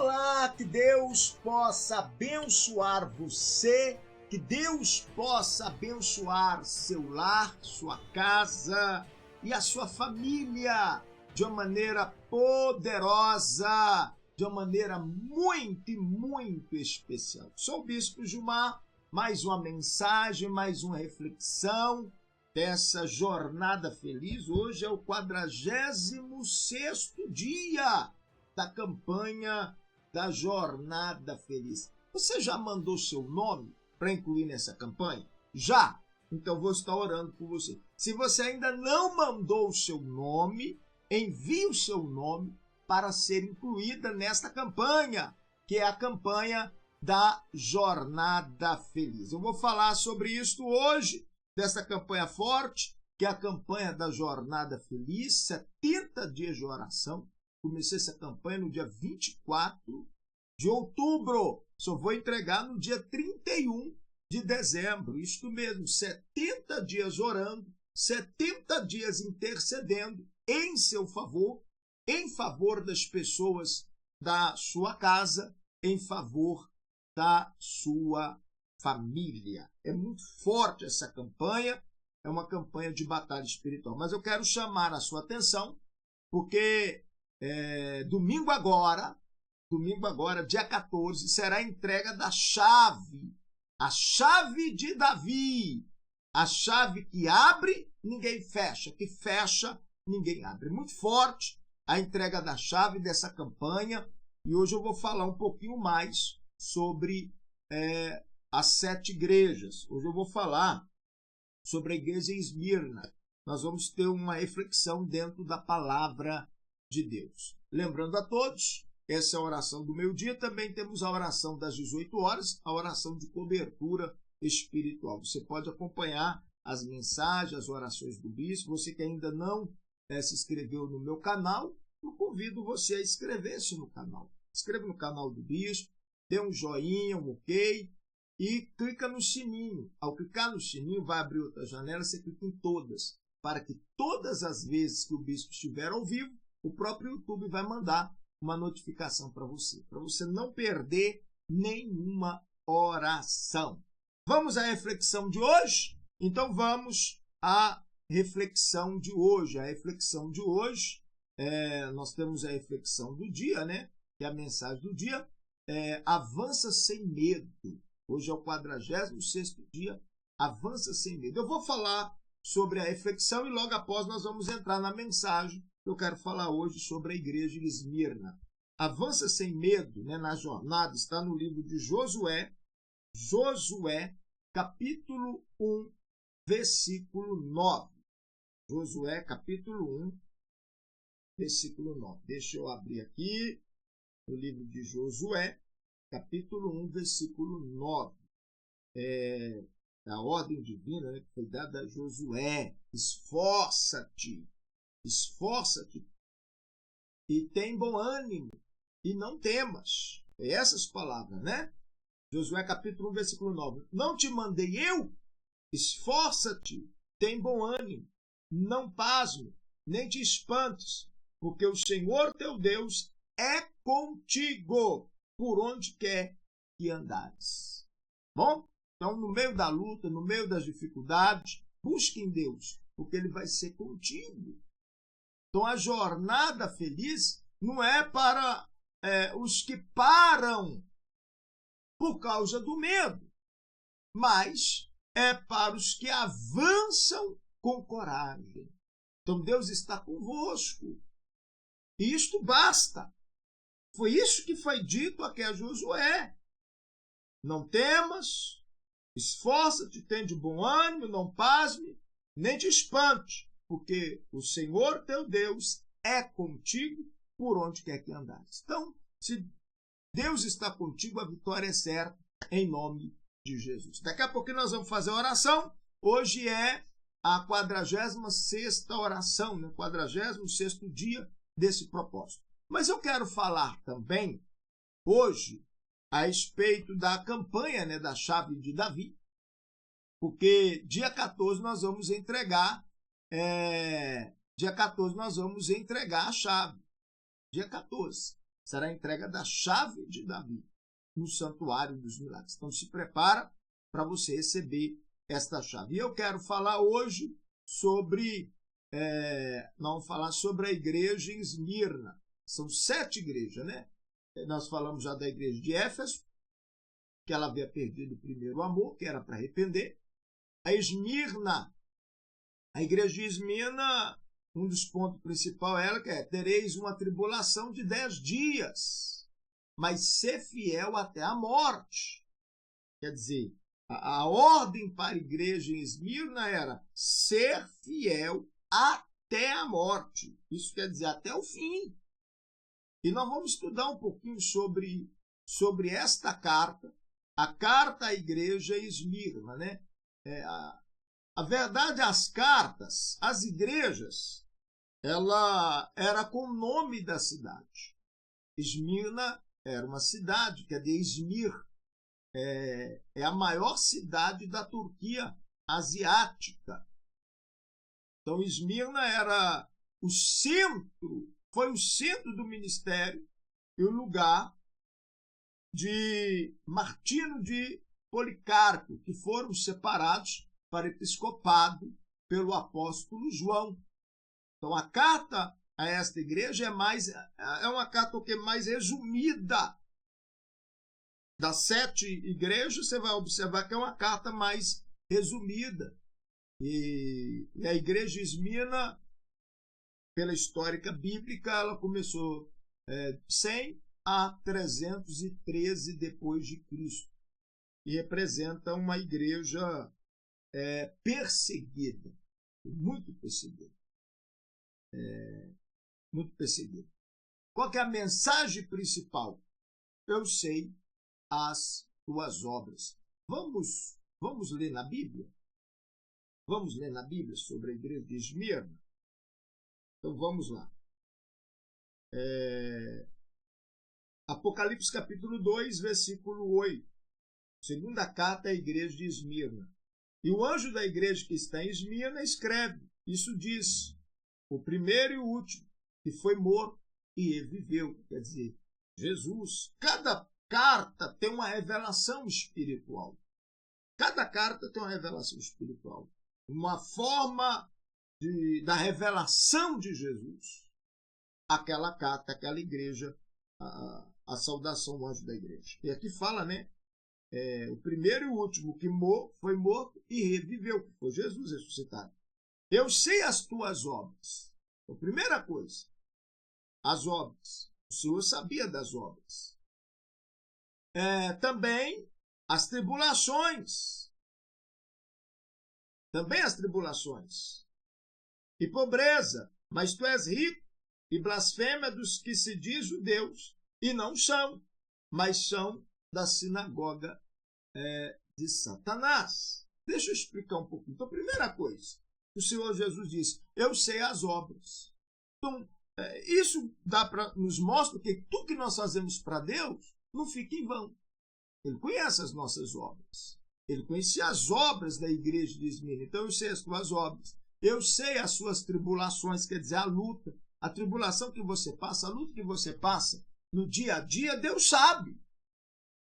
Olá, que Deus possa abençoar você, que Deus possa abençoar seu lar, sua casa e a sua família de uma maneira poderosa, de uma maneira muito especial. Sou o Bispo Gilmar, mais uma mensagem, mais uma reflexão dessa jornada feliz. Hoje é o 46º dia da campanha da Jornada Feliz. Você já mandou seu nome para incluir nessa campanha? Já? Então vou estar orando por você. Se você ainda não mandou o seu nome, envie o seu nome para ser incluída nesta campanha, que é a campanha da Jornada Feliz. Eu vou falar sobre isso hoje, dessa campanha forte, que é a campanha da Jornada Feliz, 70 dias de oração. Comecei essa campanha no dia 24 de outubro. Só vou entregar no dia 31 de dezembro. Isto mesmo, 70 dias orando, 70 dias intercedendo em seu favor, em favor das pessoas da sua casa, em favor da sua família. É muito forte essa campanha, é uma campanha de batalha espiritual. Mas eu quero chamar a sua atenção, porque domingo agora, dia 14, será a entrega da chave, a chave de Davi, a chave que abre, ninguém fecha, que fecha, ninguém abre. Muito forte a entrega da chave dessa campanha, e hoje eu vou falar um pouquinho mais sobre as 7 igrejas. Hoje eu vou falar sobre a igreja em Esmirna. Nós vamos ter uma reflexão dentro da palavra de Deus. Lembrando a todos, essa é a oração do meio-dia. Também temos a oração das 18 horas, a oração de cobertura espiritual. Você pode acompanhar as mensagens, as orações do bispo. Você que ainda não se inscreveu no meu canal, eu convido você a inscrever-se no canal. Inscreva no canal do bispo, dê um joinha, um ok e clica no sininho. Ao clicar no sininho, vai abrir outra janela, você clica em todas, para que todas as vezes que o bispo estiver ao vivo, o próprio YouTube vai mandar uma notificação para você não perder nenhuma oração. Vamos à reflexão de hoje? Então vamos à reflexão de hoje. A reflexão de hoje, nós temos a reflexão do dia, né? Que é a mensagem do dia, avança sem medo. Hoje é o 46º dia, avança sem medo. Eu vou falar sobre a reflexão e logo após nós vamos entrar na mensagem. Eu quero falar hoje sobre a igreja de Esmirna. Avança sem medo, né, na jornada, está no livro de Josué, capítulo 1, versículo 9. Josué, capítulo 1, versículo 9. Deixa eu abrir aqui no livro de Josué, capítulo 1, versículo 9. A ordem divina, né, que foi dada a Josué. Esforça-te e tem bom ânimo e não temas. É essas palavras, né? Josué capítulo 1, versículo 9. Não te mandei eu? Esforça-te, tem bom ânimo, não pasme, nem te espantes, porque o Senhor teu Deus é contigo por onde quer que andares. Bom? Então, no meio da luta, no meio das dificuldades, busque em Deus, porque Ele vai ser contigo. Então, a jornada feliz não é para os que param por causa do medo, mas é para os que avançam com coragem. Então, Deus está convosco. E isto basta. Foi isso que foi dito aqui a Josué. Não temas, esforça-te, tem de bom ânimo, não pasme, nem te espante, porque o Senhor teu Deus é contigo por onde quer que andares. Então, se Deus está contigo, a vitória é certa, em nome de Jesus. Daqui a pouco nós vamos fazer a oração. Hoje é a 46ª oração, né? 46º dia desse propósito. Mas eu quero falar também, hoje, a respeito da campanha, né, da chave de Davi, porque dia 14 nós vamos entregar a chave. Dia 14. será a entrega da chave de Davi no santuário dos milagres. Então se prepara para você receber esta chave. E eu quero falar hoje sobre, vamos falar sobre a igreja em Esmirna. São 7 igrejas, né? Nós falamos já da igreja de Éfeso, que ela havia perdido o primeiro amor, que era para arrepender. A Esmirna, a igreja de Esmirna, um dos pontos principais é que tereis uma tribulação de 10 dias, mas ser fiel até a morte. Quer dizer, a ordem para a igreja em Esmirna era ser fiel até a morte. Isso quer dizer até o fim. E nós vamos estudar um pouquinho sobre esta carta, a carta à igreja em Esmirna, né? A verdade, as cartas, as igrejas, ela era com o nome da cidade. Esmirna era uma cidade, que é de Izmir. É a maior cidade da Turquia asiática. Então, Esmirna era o centro, foi o centro do ministério e o lugar de Martino de Policarpo, que foram separados para o episcopado pelo apóstolo João. Então, a carta a esta igreja é uma carta mais resumida. Das 7 igrejas, você vai observar que é uma carta mais resumida. E a igreja de Esmirna, pela histórica bíblica, ela começou 100 a 313 depois de Cristo. E representa uma igreja perseguida, muito perseguida. Muito perseguida. Qual que é a mensagem principal? Eu sei as tuas obras. Vamos ler na Bíblia? Vamos ler na Bíblia sobre a igreja de Esmirna? Então vamos lá. Apocalipse capítulo 2, versículo 8. Segunda carta à igreja de Esmirna. E o anjo da igreja que está em Esmirna escreve. Isso diz: o primeiro e o último, que foi morto e reviveu. Quer dizer, Jesus. Cada carta tem uma revelação espiritual. Cada carta tem uma revelação espiritual. Uma forma da revelação de Jesus. Aquela carta, aquela igreja, a saudação do anjo da igreja. E aqui fala, né? O primeiro e o último que foi morto e reviveu, que foi Jesus ressuscitado. Eu sei as tuas obras. A primeira coisa, as obras. O Senhor sabia das obras. Também as tribulações. Também as tribulações. E pobreza, mas tu és rico, e blasfêmia dos que se diz judeus, e não são, mas são da sinagoga de Satanás. Deixa eu explicar um pouquinho. Então, primeira coisa, o Senhor Jesus disse: eu sei as obras. Então, isso nos mostra que tudo que nós fazemos para Deus não fica em vão. Ele conhece as nossas obras. Ele conhecia as obras da igreja de Esmirna. Então, eu sei as tuas obras. Eu sei as suas tribulações, quer dizer, a luta. A tribulação que você passa, a luta que você passa no dia a dia, Deus sabe.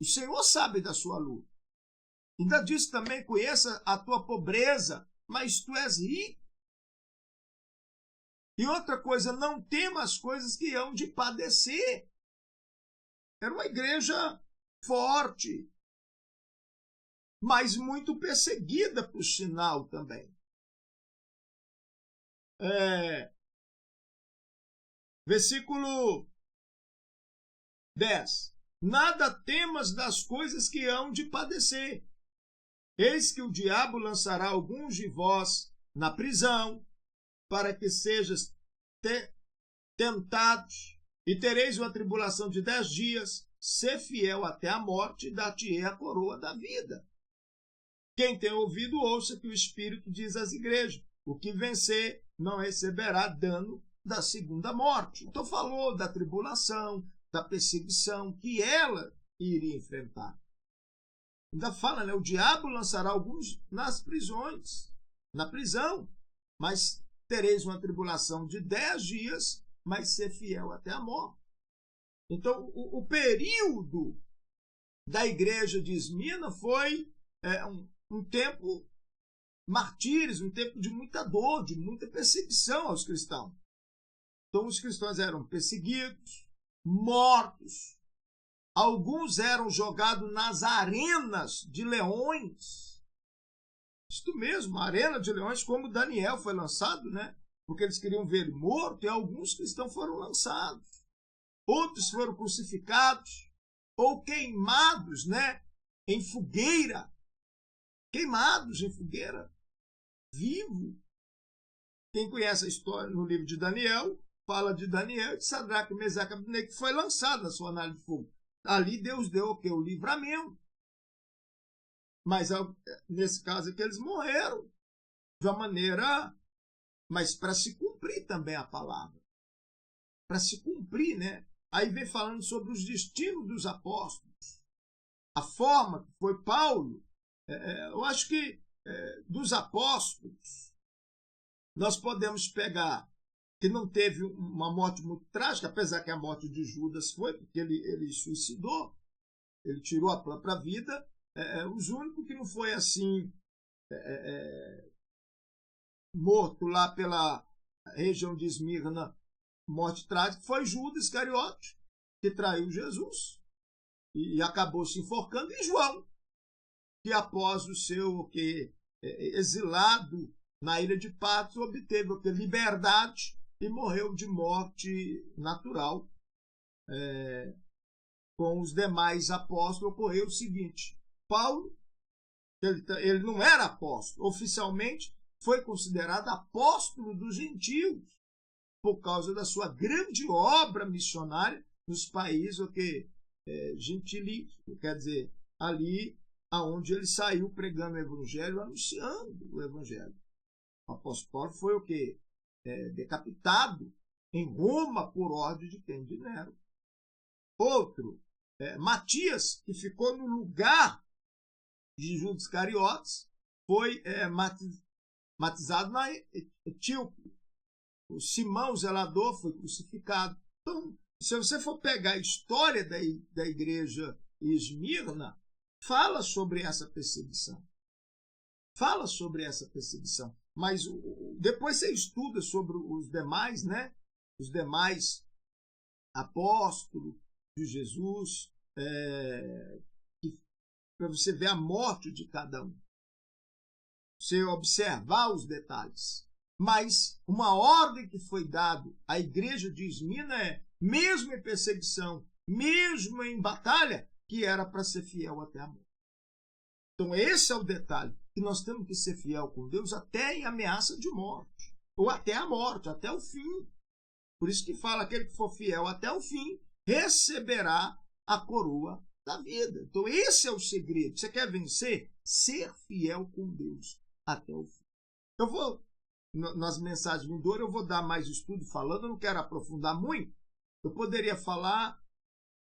O Senhor sabe da sua luta. Ainda diz também: conheça a tua pobreza, mas tu és rico. E outra coisa, não tema as coisas que hão de padecer. Era uma igreja forte, mas muito perseguida, por sinal também. Versículo 10. Nada temas das coisas que hão de padecer. Eis que o diabo lançará alguns de vós na prisão, para que sejas tentados, e tereis uma tribulação de 10 dias. Ser fiel até a morte, e dar-te-ei a coroa da vida. Quem tem ouvido, ouça que o Espírito diz às igrejas: o que vencer não receberá dano da segunda morte. Então falou da tribulação, da perseguição que ela iria enfrentar. Ainda fala, né? O diabo lançará alguns nas prisões, na prisão, mas tereis uma tribulação de 10 dias, mas ser fiel até a morte. Então, o período da igreja de Esmirna foi um tempo martírios, um tempo de muita dor, de muita perseguição aos cristãos. Então, os cristãos eram perseguidos, mortos. Alguns eram jogados nas arenas de leões. Isto mesmo, a arena de leões, como Daniel foi lançado, né? Porque eles queriam ver ele morto, e alguns cristãos foram lançados. Outros foram crucificados ou queimados, né? Em fogueira. Queimados em fogueira. Vivo. Quem conhece a história no livro de Daniel, fala de Daniel e de Sadraque, Mesaque e Abednego, que foi lançado na sua análise de fogo. Ali Deus deu o quê? O livramento. Mas nesse caso aqui eles morreram de uma maneira, mas para se cumprir também a palavra. Para se cumprir, né? Aí vem falando sobre os destinos dos apóstolos. A forma que foi Paulo. Eu acho que dos apóstolos, nós podemos pegar que não teve uma morte muito trágica, apesar que a morte de Judas foi, porque ele suicidou, ele tirou a própria vida. Os únicos que não foi assim morto lá pela região de Esmirna, morte trágica, foi Judas Iscariote, que traiu Jesus e acabou se enforcando, e João, que após o seu exilado na ilha de Patmos, obteve liberdade e morreu de morte natural. Com os demais apóstolos ocorreu o seguinte: Paulo, ele não era apóstolo, oficialmente foi considerado apóstolo dos gentios, por causa da sua grande obra missionária nos países gentilíssimos, quer dizer, ali aonde ele saiu pregando o evangelho, anunciando o evangelho. O apóstolo Paulo foi decapitado em Roma por ordem de quem? De Nero. Outro, Matias, que ficou no lugar de Judas Iscariotes, foi batizado na Etíope. O Simão, o zelador, foi crucificado. Então, se você for pegar a história da igreja em Esmirna, fala sobre essa perseguição. Fala sobre essa perseguição. Mas depois você estuda sobre os demais, né? Os demais apóstolos de Jesus, para você ver a morte de cada um. Você observar os detalhes. Mas uma ordem que foi dada à igreja de Esmirna mesmo em perseguição, mesmo em batalha, que era para ser fiel até a morte. Então esse é o detalhe, que nós temos que ser fiel com Deus até em ameaça de morte, ou até a morte, até o fim. Por isso que fala, aquele que for fiel até o fim, receberá a coroa da vida. Então esse é o segredo. Você quer vencer? Ser fiel com Deus até o fim. Eu vou, nas mensagens vindouras, eu vou dar mais estudo falando, eu não quero aprofundar muito. Eu poderia falar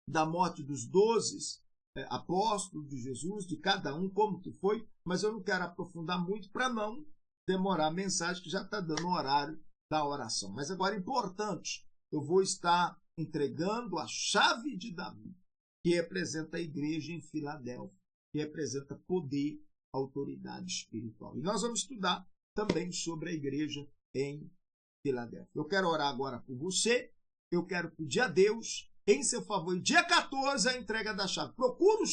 da morte dos 12 apóstolos de Jesus, de cada um, como que foi, mas eu não quero aprofundar muito para não demorar a mensagem, que já está dando o horário da oração. Mas agora é importante, eu vou estar entregando a chave de Davi, que representa a igreja em Filadélfia, que representa poder, autoridade espiritual. E nós vamos estudar também sobre a igreja em Filadélfia. Eu quero orar agora por você, eu quero pedir a Deus, em seu favor, dia 14, a entrega da chave. Procura o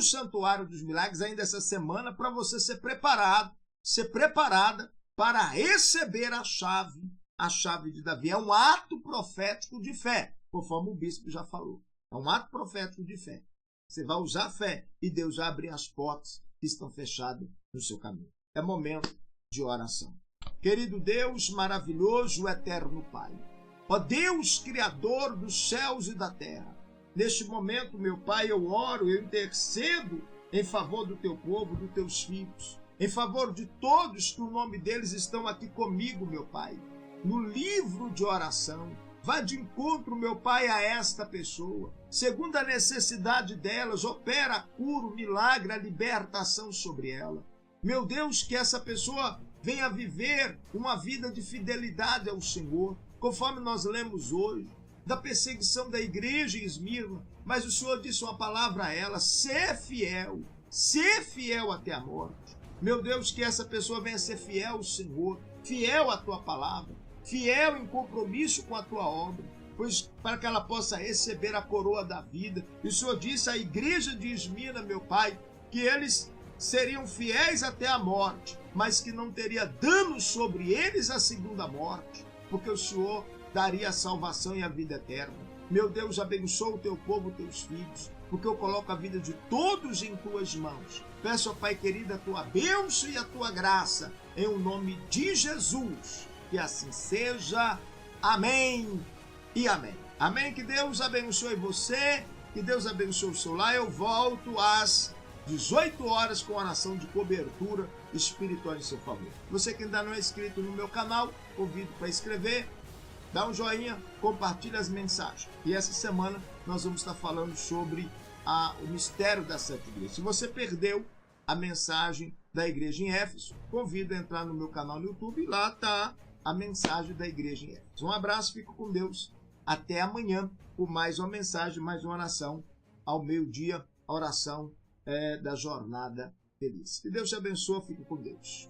santuário dos milagres ainda essa semana, para você ser preparado, ser preparada para receber a chave de Davi. É um ato profético de fé, conforme o bispo já falou. É um ato profético de fé. Você vai usar a fé e Deus vai abrir as portas que estão fechadas no seu caminho. É momento de oração. Querido Deus, maravilhoso, eterno Pai. Ó Deus, Criador dos céus e da terra, neste momento, meu Pai, eu oro, eu intercedo em favor do teu povo, dos teus filhos, em favor de todos que o nome deles estão aqui comigo, meu Pai, no livro de oração. Vá de encontro, meu Pai, a esta pessoa. Segundo a necessidade delas, opera a cura, o milagre, a libertação sobre ela. Meu Deus, que essa pessoa venha viver uma vida de fidelidade ao Senhor, conforme nós lemos hoje. da perseguição da igreja em Esmirna, mas o Senhor disse uma palavra a ela: ser fiel até a morte. Meu Deus, que essa pessoa venha ser fiel ao Senhor, fiel à tua palavra, fiel em compromisso com a tua obra, pois para que ela possa receber a coroa da vida. E o Senhor disse à igreja de Esmirna, meu Pai, que eles seriam fiéis até a morte, mas que não teria dano sobre eles a segunda morte, porque o Senhor daria a salvação e a vida eterna. Meu Deus, abençoa o teu povo, teus filhos, porque eu coloco a vida de todos em tuas mãos. Peço, ó Pai querido, a tua bênção e a tua graça, em o nome de Jesus. Que assim seja. Amém e amém. Amém. Que Deus abençoe você, que Deus abençoe o seu lar. Eu volto às 18 horas com oração de cobertura espiritual em seu favor. Você que ainda não é inscrito no meu canal, convido para inscrever, dá um joinha, compartilha as mensagens. E essa semana nós vamos estar falando sobre o mistério da Santa Igreja. Se você perdeu a mensagem da igreja em Éfeso, convido a entrar no meu canal no YouTube e lá está a mensagem da igreja em Éfeso. Um abraço, fico com Deus. Até amanhã com mais uma mensagem, mais uma oração ao meio-dia, a oração da jornada feliz. Que Deus te abençoe, fique com Deus.